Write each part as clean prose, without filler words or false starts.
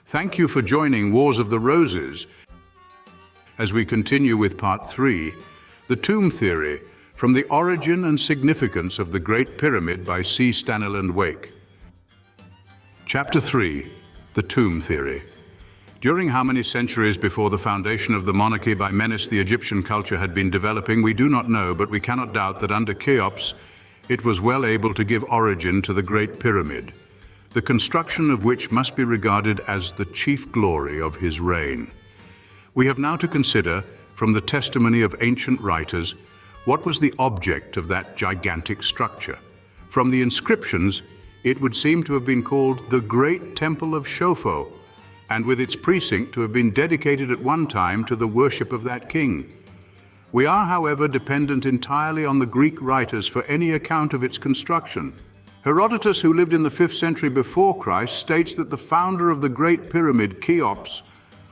Thank you for joining Wars of the Roses as we continue with Part 3, The Tomb Theory, from the origin and significance of the Great Pyramid by Staniland Wake. Chapter 3, The Tomb Theory. During how many centuries before the foundation of the monarchy by Menes the Egyptian culture had been developing, we do not know, but we cannot doubt that under Cheops, it was well able to give origin to the Great Pyramid, the construction of which must be regarded as the chief glory of his reign. We have now to consider, from the testimony of ancient writers, what was the object of that gigantic structure. From the inscriptions, it would seem to have been called the Great Temple of Shofo, and with its precinct to have been dedicated at one time to the worship of that king. We are, however, dependent entirely on the Greek writers for any account of its construction. Herodotus, who lived in the 5th century before Christ, states that the founder of the Great Pyramid, Cheops,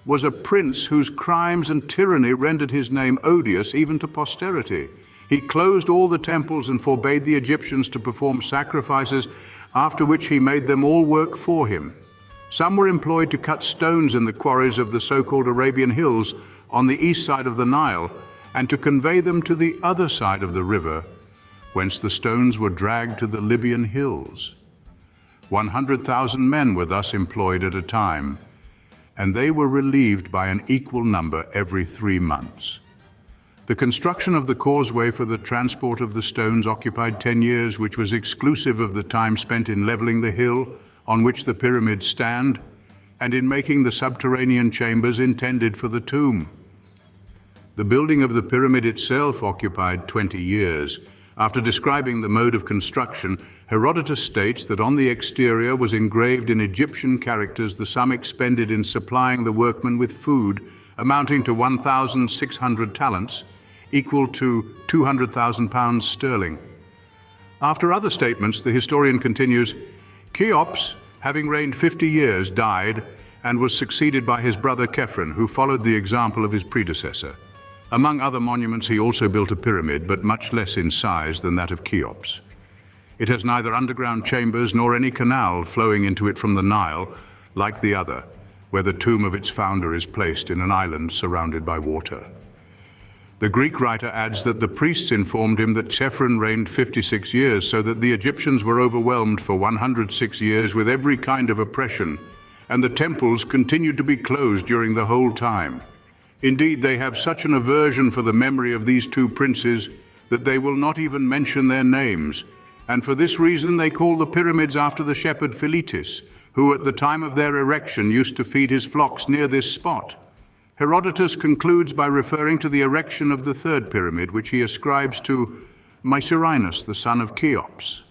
was a prince whose crimes and tyranny rendered his name odious even to posterity. He closed all the temples and forbade the Egyptians to perform sacrifices, after which he made them all work for him. Some were employed to cut stones in the quarries of the so-called Arabian Hills on the east side of the Nile, and to convey them to the other side of the river, whence the stones were dragged to the Libyan hills. 100,000 men were thus employed at a time, and they were relieved by an equal number every 3 months. The construction of the causeway for the transport of the stones occupied 10 years, which was exclusive of the time spent in leveling the hill on which the pyramids stand, and in making the subterranean chambers intended for the tomb. The building of the pyramid itself occupied 20 years. After describing the mode of construction, Herodotus states that on the exterior was engraved in Egyptian characters the sum expended in supplying the workmen with food, amounting to 1,600 talents, equal to 200,000 pounds sterling. After other statements, the historian continues, Cheops, having reigned 50 years, died and was succeeded by his brother Khephren, who followed the example of his predecessor. Among other monuments, he also built a pyramid, but much less in size than that of Cheops. It has neither underground chambers nor any canal flowing into it from the Nile, like the other, where the tomb of its founder is placed in an island surrounded by water. The Greek writer adds that the priests informed him that Khephren reigned 56 years, so that the Egyptians were overwhelmed for 106 years with every kind of oppression, and the temples continued to be closed during the whole time. Indeed, they have such an aversion for the memory of these two princes that they will not even mention their names, and for this reason they call the pyramids after the shepherd Philetus, who at the time of their erection used to feed his flocks near this spot. Herodotus concludes by referring to the erection of the third pyramid, which he ascribes to Mycerinus, the son of Cheops.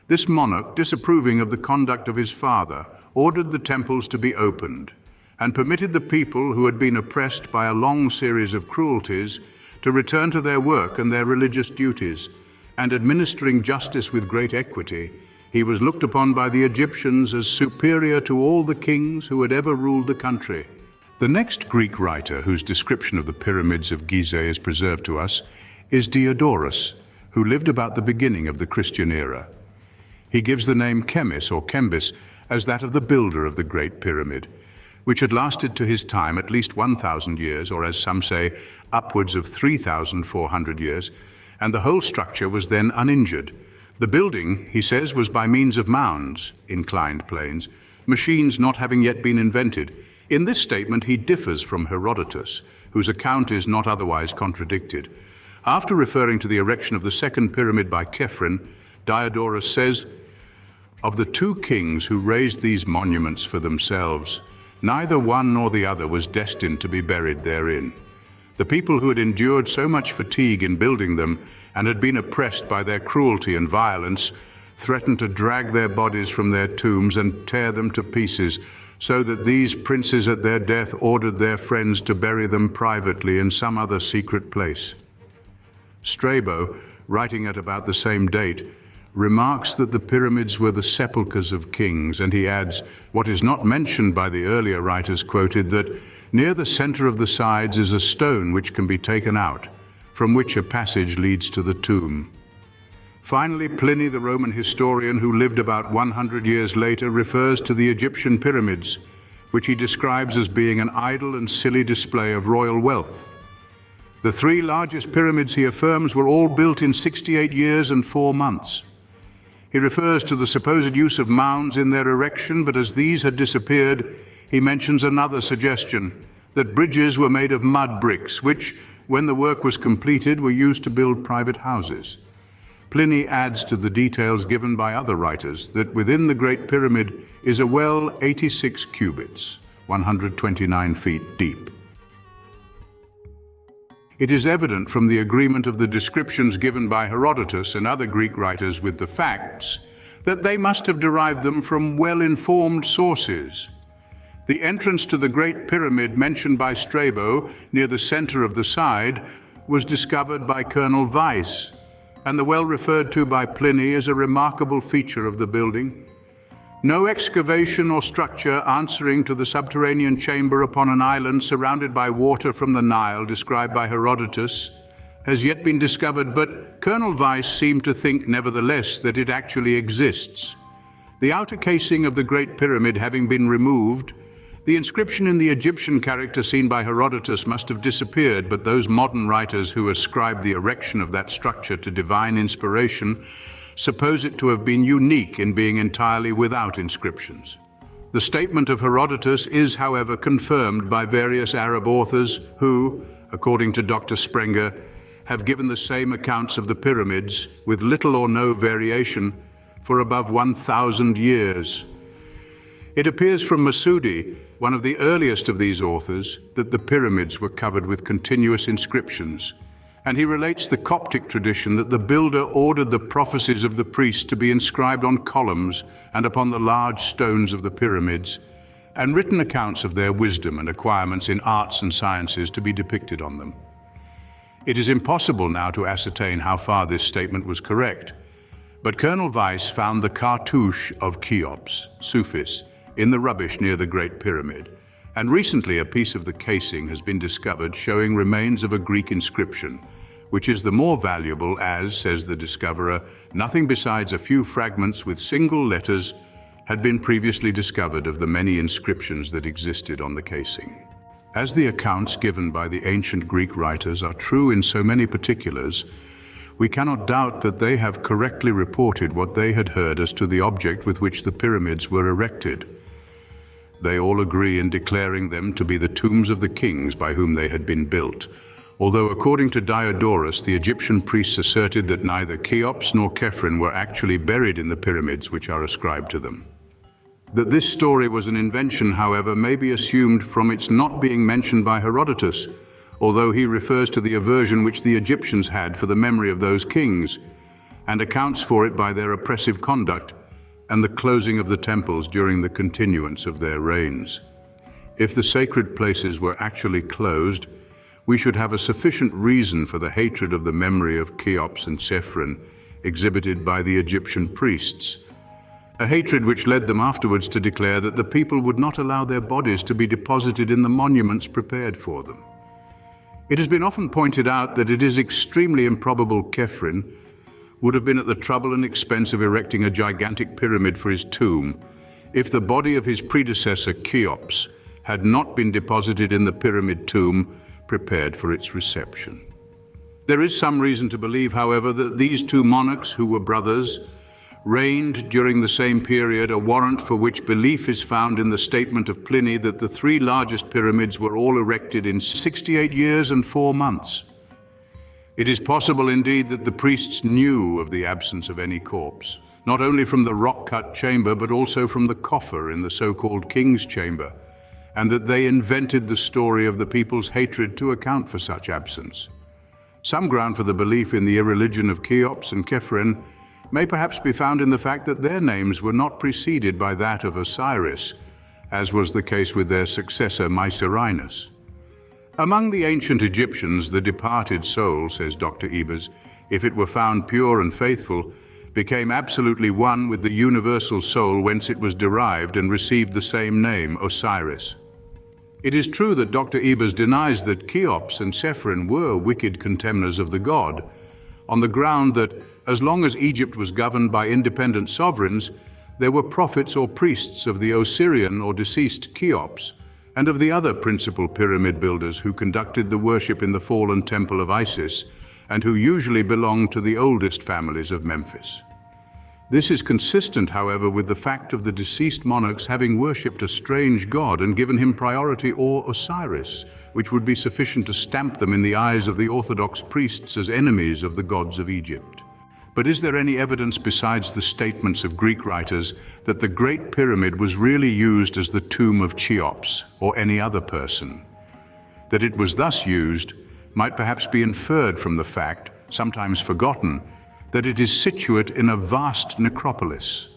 This monarch, disapproving of the conduct of his father, ordered the temples to be opened, and permitted the people who had been oppressed by a long series of cruelties to return to their work and their religious duties, and administering justice with great equity, he was looked upon by the Egyptians as superior to all the kings who had ever ruled the country. The next Greek writer whose description of the pyramids of Gizeh is preserved to us is Diodorus, who lived about the beginning of the Christian era. He gives the name Chemis or Chembis as that of the builder of the Great Pyramid, which had lasted to his time at least 1,000 years, or as some say, upwards of 3,400 years, and the whole structure was then uninjured. The building, he says, was by means of mounds, inclined planes, machines not having yet been invented. In this statement, he differs from Herodotus, whose account is not otherwise contradicted. After referring to the erection of the second pyramid by Khephren, Diodorus says, "Of the two kings who raised these monuments for themselves, neither one nor the other was destined to be buried therein. The people who had endured so much fatigue in building them and had been oppressed by their cruelty and violence threatened to drag their bodies from their tombs and tear them to pieces, so that these princes at their death ordered their friends to bury them privately in some other secret place." Strabo, writing at about the same date, remarks that the pyramids were the sepulchres of kings, and he adds, what is not mentioned by the earlier writers quoted, that near the center of the sides is a stone which can be taken out, from which a passage leads to the tomb. Finally, Pliny, the Roman historian who lived about 100 years later, refers to the Egyptian pyramids, which he describes as being an idle and silly display of royal wealth. The three largest pyramids, he affirms, were all built in 68 years and 4 months. He refers to the supposed use of mounds in their erection, but as these had disappeared, he mentions another suggestion, that bridges were made of mud bricks, which, when the work was completed, were used to build private houses. Pliny adds to the details given by other writers that within the Great Pyramid is a well 86 cubits, 129 feet deep. It is evident from the agreement of the descriptions given by Herodotus and other Greek writers with the facts that they must have derived them from well-informed sources. The entrance to the Great Pyramid mentioned by Strabo near the center of the side was discovered by Colonel Weiss, and the well referred to by Pliny is a remarkable feature of the building. No excavation or structure answering to the subterranean chamber upon an island surrounded by water from the Nile described by Herodotus has yet been discovered, but Colonel Weiss seemed to think nevertheless that it actually exists. The outer casing of the Great Pyramid having been removed, the inscription in the Egyptian character seen by Herodotus must have disappeared, but those modern writers who ascribe the erection of that structure to divine inspiration suppose it to have been unique in being entirely without inscriptions. The statement of Herodotus is, however, confirmed by various Arab authors who, according to Dr. Sprenger, have given the same accounts of the pyramids, with little or no variation, for above 1,000 years. It appears from Masudi, one of the earliest of these authors, that the pyramids were covered with continuous inscriptions, and he relates the Coptic tradition that the builder ordered the prophecies of the priests to be inscribed on columns and upon the large stones of the pyramids, and written accounts of their wisdom and acquirements in arts and sciences to be depicted on them. It is impossible now to ascertain how far this statement was correct, but Colonel Weiss found the cartouche of Cheops, Sufis, in the rubbish near the Great Pyramid, and recently a piece of the casing has been discovered showing remains of a Greek inscription, which is the more valuable as, says the discoverer, nothing besides a few fragments with single letters had been previously discovered of the many inscriptions that existed on the casing. As the accounts given by the ancient Greek writers are true in so many particulars, we cannot doubt that they have correctly reported what they had heard as to the object with which the pyramids were erected. They all agree in declaring them to be the tombs of the kings by whom they had been built, although according to Diodorus, the Egyptian priests asserted that neither Cheops nor Khephren were actually buried in the pyramids which are ascribed to them. That this story was an invention, however, may be assumed from its not being mentioned by Herodotus, although he refers to the aversion which the Egyptians had for the memory of those kings, and accounts for it by their oppressive conduct and the closing of the temples during the continuance of their reigns. If the sacred places were actually closed, we should have a sufficient reason for the hatred of the memory of Cheops and Khephren exhibited by the Egyptian priests, a hatred which led them afterwards to declare that the people would not allow their bodies to be deposited in the monuments prepared for them. It has been often pointed out that it is extremely improbable Khephren would have been at the trouble and expense of erecting a gigantic pyramid for his tomb if the body of his predecessor Cheops had not been deposited in the pyramid tomb prepared for its reception. There is some reason to believe, however, that these two monarchs, who were brothers, reigned during the same period, a warrant for which belief is found in the statement of Pliny that the three largest pyramids were all erected in 68 years and 4 months. It is possible indeed that the priests knew of the absence of any corpse, not only from the rock-cut chamber but also from the coffer in the so-called King's Chamber, and that they invented the story of the people's hatred to account for such absence. Some ground for the belief in the irreligion of Cheops and Khephren may perhaps be found in the fact that their names were not preceded by that of Osiris, as was the case with their successor Mycerinus. Among the ancient Egyptians, the departed soul, says Dr. Ebers, if it were found pure and faithful, became absolutely one with the universal soul whence it was derived and received the same name, Osiris. It is true that Dr. Ebers denies that Cheops and Khephren were wicked contemners of the god, on the ground that, as long as Egypt was governed by independent sovereigns, There were prophets or priests of the Osirian or deceased Cheops, and of the other principal pyramid builders who conducted the worship in the fallen temple of Isis, and who usually belonged to the oldest families of Memphis. This is consistent, however, with the fact of the deceased monarchs having worshipped a strange god and given him priority or Osiris, which would be sufficient to stamp them in the eyes of the Orthodox priests as enemies of the gods of Egypt. But is there any evidence besides the statements of Greek writers that the Great Pyramid was really used as the tomb of Cheops or any other person? That it was thus used might perhaps be inferred from the fact, sometimes forgotten, that it is situate in a vast necropolis.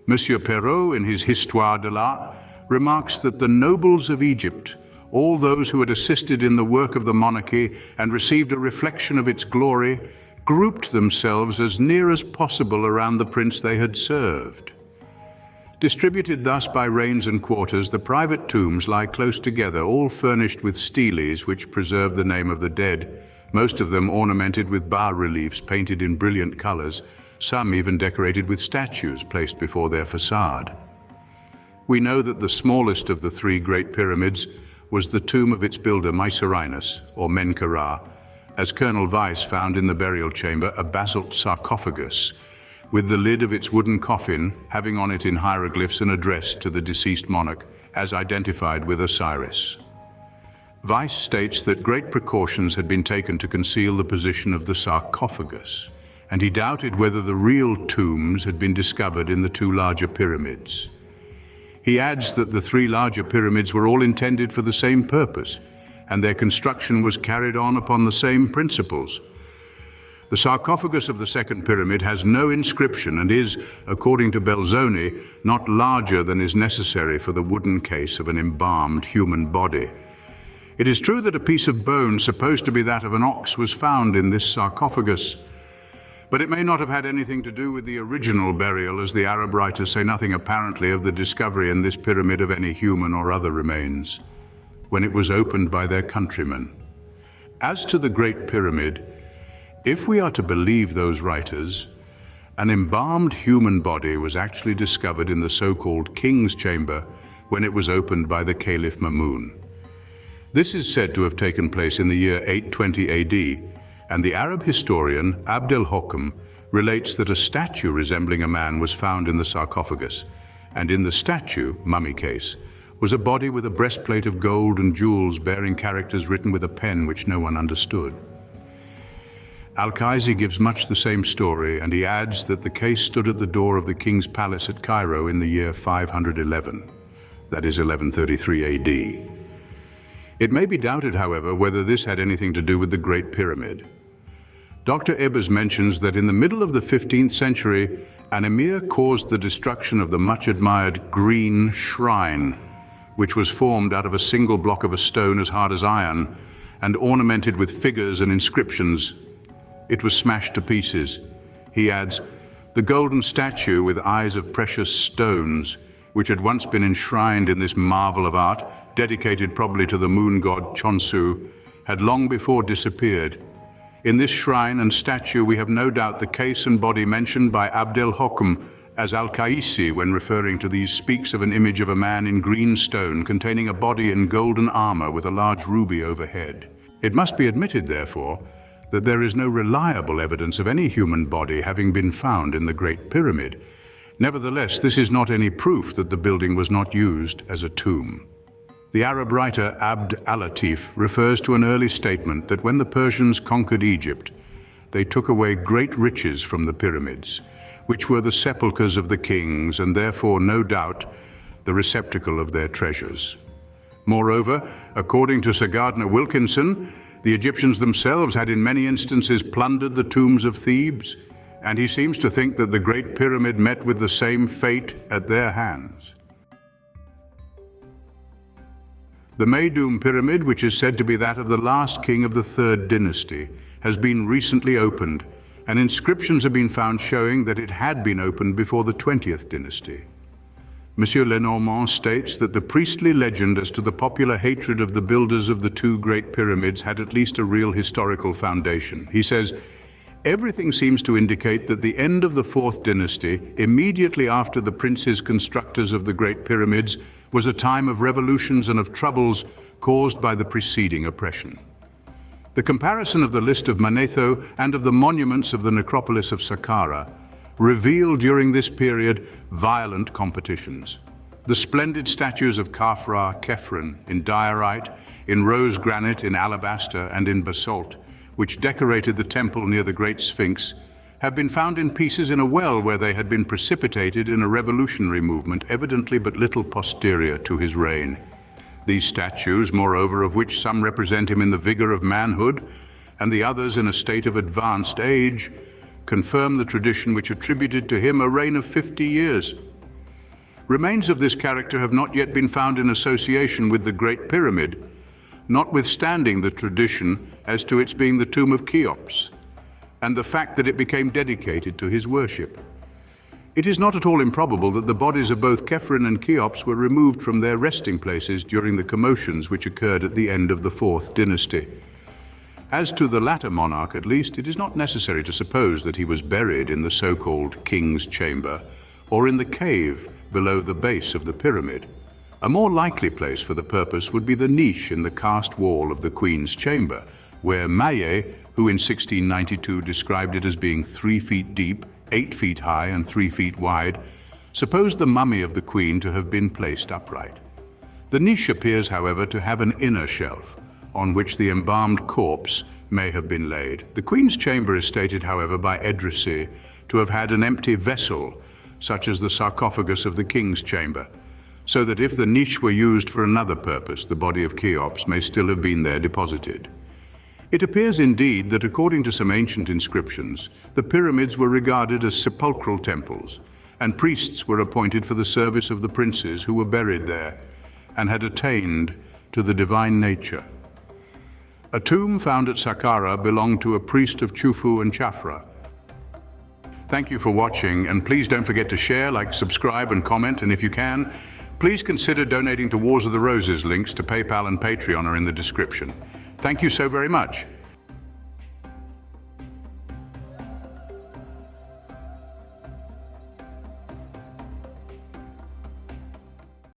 Monsieur Perrault, in his Histoire de l'Art, remarks that the nobles of Egypt, all those who had assisted in the work of the monarchy and received a reflection of its glory, grouped themselves as near as possible around the prince they had served. Distributed thus by reigns and quarters, the private tombs lie close together, all furnished with steles which preserve the name of the dead, most of them ornamented with bas-reliefs painted in brilliant colors, some even decorated with statues placed before their facade. We know that the smallest of the three great pyramids was the tomb of its builder Mycerinus, or Menkaure, as Colonel Weiss found in the burial chamber a basalt sarcophagus, with the lid of its wooden coffin having on it in hieroglyphs an address to the deceased monarch, as identified with Osiris. Weiss states that great precautions had been taken to conceal the position of the sarcophagus, and he doubted whether the real tombs had been discovered in the two larger pyramids. He adds that the three larger pyramids were all intended for the same purpose, and their construction was carried on upon the same principles. The sarcophagus of the second pyramid has no inscription and is, according to Belzoni, not larger than is necessary for the wooden case of an embalmed human body. It is true that a piece of bone supposed to be that of an ox was found in this sarcophagus, but it may not have had anything to do with the original burial, as the Arab writers say nothing apparently of the discovery in this pyramid of any human or other remains, when it was opened by their countrymen. As to the Great Pyramid, if we are to believe those writers, an embalmed human body was actually discovered in the so-called King's Chamber when it was opened by the Caliph Mamun. This is said to have taken place in the year 820 AD, and the Arab historian Abd al-Hukm relates that a statue resembling a man was found in the sarcophagus, and in the statue, mummy case, was a body with a breastplate of gold and jewels bearing characters written with a pen which no one understood. Al-Kaizi gives much the same story, and he adds that the case stood at the door of the king's palace at Cairo in the year 511, that is 1133 AD. It may be doubted, however, whether this had anything to do with the Great Pyramid. Dr. Ebers mentions that in the middle of the 15th century, an emir caused the destruction of the much-admired Green Shrine, which was formed out of a single block of a stone as hard as iron and ornamented with figures and inscriptions. It was smashed to pieces. He adds, the golden statue with eyes of precious stones, which had once been enshrined in this marvel of art, dedicated probably to the moon god Chonsu, had long before disappeared. In this shrine and statue we have no doubt the case and body mentioned by Abd al-Hukm, as Al-Kaisi, when referring to these, speaks of an image of a man in green stone containing a body in golden armor with a large ruby overhead. It must be admitted, therefore, that there is no reliable evidence of any human body having been found in the Great Pyramid. Nevertheless, this is not any proof that the building was not used as a tomb. The Arab writer Abd al-Latif refers to an early statement that when the Persians conquered Egypt, they took away great riches from the pyramids, which were the sepulchres of the kings and therefore, no doubt, the receptacle of their treasures. Moreover, according to Sir Gardner Wilkinson, the Egyptians themselves had in many instances plundered the tombs of Thebes, and he seems to think that the Great Pyramid met with the same fate at their hands. The Meidum Pyramid, which is said to be that of the last king of the Third Dynasty, has been recently opened, and inscriptions have been found showing that it had been opened before the 20th dynasty. Monsieur Lenormand states that the priestly legend as to the popular hatred of the builders of the two great pyramids had at least a real historical foundation. He says, Everything seems to indicate that the end of the Fourth Dynasty, immediately after the princes constructors of the Great Pyramids, was a time of revolutions and of troubles caused by the preceding oppression. The comparison of the list of Manetho and of the monuments of the necropolis of Saqqara revealed during this period violent competitions. The splendid statues of Khafra, Khephren in diorite, in rose granite, in alabaster, and in basalt, which decorated the temple near the Great Sphinx, have been found in pieces in a well where they had been precipitated in a revolutionary movement, evidently but little posterior to his reign. These statues, moreover, of which some represent him in the vigor of manhood, and the others in a state of advanced age, confirm the tradition which attributed to him a reign of 50 years. Remains of this character have not yet been found in association with the Great Pyramid, notwithstanding the tradition as to its being the tomb of Cheops, and the fact that it became dedicated to his worship. It is not at all improbable that the bodies of both Khephren and Cheops were removed from their resting places during the commotions which occurred at the end of the Fourth Dynasty. As to the latter monarch, at least, it is not necessary to suppose that he was buried in the so-called King's Chamber or in the cave below the base of the pyramid. A more likely place for the purpose would be the niche in the cast wall of the Queen's Chamber, where Maillet, who in 1692 described it as being 3 feet deep, 8 feet high, and 3 feet wide, supposed the mummy of the Queen to have been placed upright. The niche appears, however, to have an inner shelf, on which the embalmed corpse may have been laid. The Queen's Chamber is stated, however, by Edrisi to have had an empty vessel, such as the sarcophagus of the King's Chamber, so that if the niche were used for another purpose, the body of Cheops may still have been there deposited. It appears indeed that according to some ancient inscriptions, the pyramids were regarded as sepulchral temples, and priests were appointed for the service of the princes who were buried there and had attained to the divine nature. A tomb found at Saqqara belonged to a priest of Chufu and Chafra. Thank you for watching, and please don't forget to share, like, subscribe, and comment, and if you can, please consider donating to Wars of the Roses. Links to PayPal and Patreon are in the description. Thank you so very much.